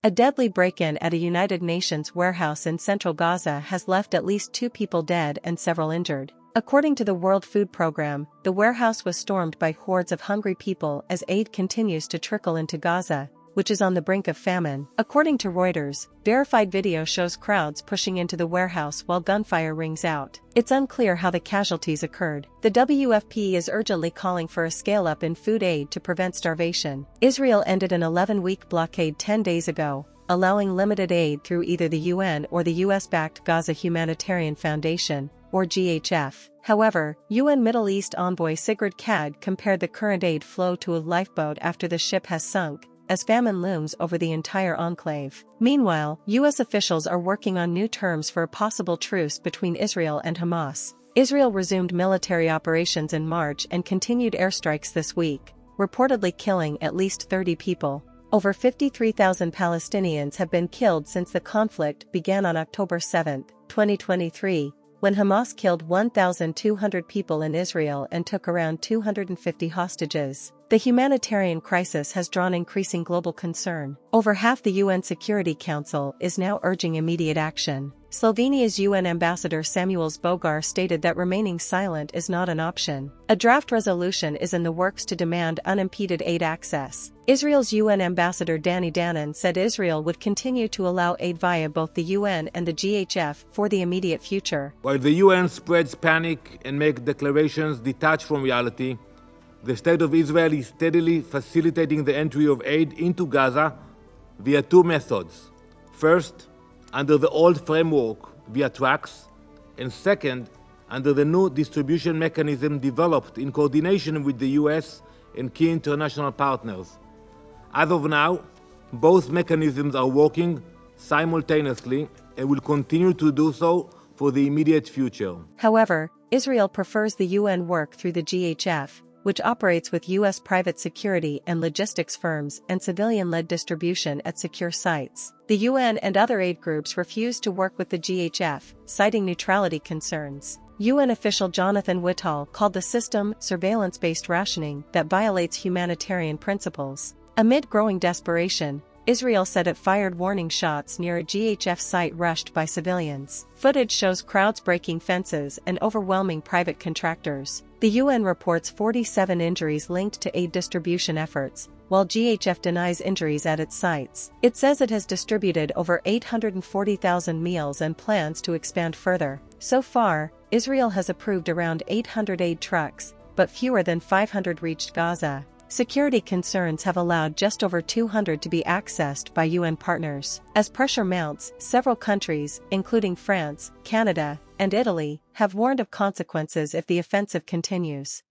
A deadly break-in at a United Nations warehouse in central Gaza has left at least 2 people dead and several injured. According to the World Food Programme, the warehouse was stormed by hordes of hungry people as aid continues to trickle into Gaza, which is on the brink of famine. According to Reuters, verified video shows crowds pushing into the warehouse while gunfire rings out. It's unclear how the casualties occurred. The WFP is urgently calling for a scale-up in food aid to prevent starvation. Israel ended an 11-week blockade 10 days ago, allowing limited aid through either the UN or the US-backed Gaza Humanitarian Foundation, or GHF. However, UN Middle East envoy Sigrid Kaag compared the current aid flow to a lifeboat after the ship has sunk, as famine looms over the entire enclave. Meanwhile, US officials are working on new terms for a possible truce between Israel and Hamas. Israel resumed military operations in March and continued airstrikes this week, reportedly killing at least 30 people. Over 53,000 Palestinians have been killed since the conflict began on October 7, 2023, when Hamas killed 1,200 people in Israel and took around 250 hostages. The humanitarian crisis has drawn increasing global concern. Over half the UN Security Council is now urging immediate action. Slovenia's UN ambassador Samuels Bogar stated that remaining silent is not an option. A draft resolution is in the works to demand unimpeded aid access. Israel's UN ambassador Danny Danon said Israel would continue to allow aid via both the UN and the GHF for the immediate future. While the UN spreads panic and makes declarations detached from reality, the State of Israel is steadily facilitating the entry of aid into Gaza via 2 methods. First, under the old framework via trucks, and second, under the new distribution mechanism developed in coordination with the US and key international partners. As of now, both mechanisms are working simultaneously and will continue to do so for the immediate future. However, Israel prefers the UN work through the GHF, which operates with U.S. private security and logistics firms and civilian-led distribution at secure sites. The UN and other aid groups refuse to work with the GHF, citing neutrality concerns. UN official Jonathan Whitall called the system surveillance-based rationing that violates humanitarian principles. Amid growing desperation, Israel said it fired warning shots near a GHF site rushed by civilians. Footage shows crowds breaking fences and overwhelming private contractors. The UN reports 47 injuries linked to aid distribution efforts, while GHF denies injuries at its sites. It says it has distributed over 840,000 meals and plans to expand further. So far, Israel has approved around 800 aid trucks, but fewer than 500 reached Gaza. Security concerns have allowed just over 200 to be accessed by UN partners. As pressure mounts, several countries, including France, Canada, and Italy, have warned of consequences if the offensive continues.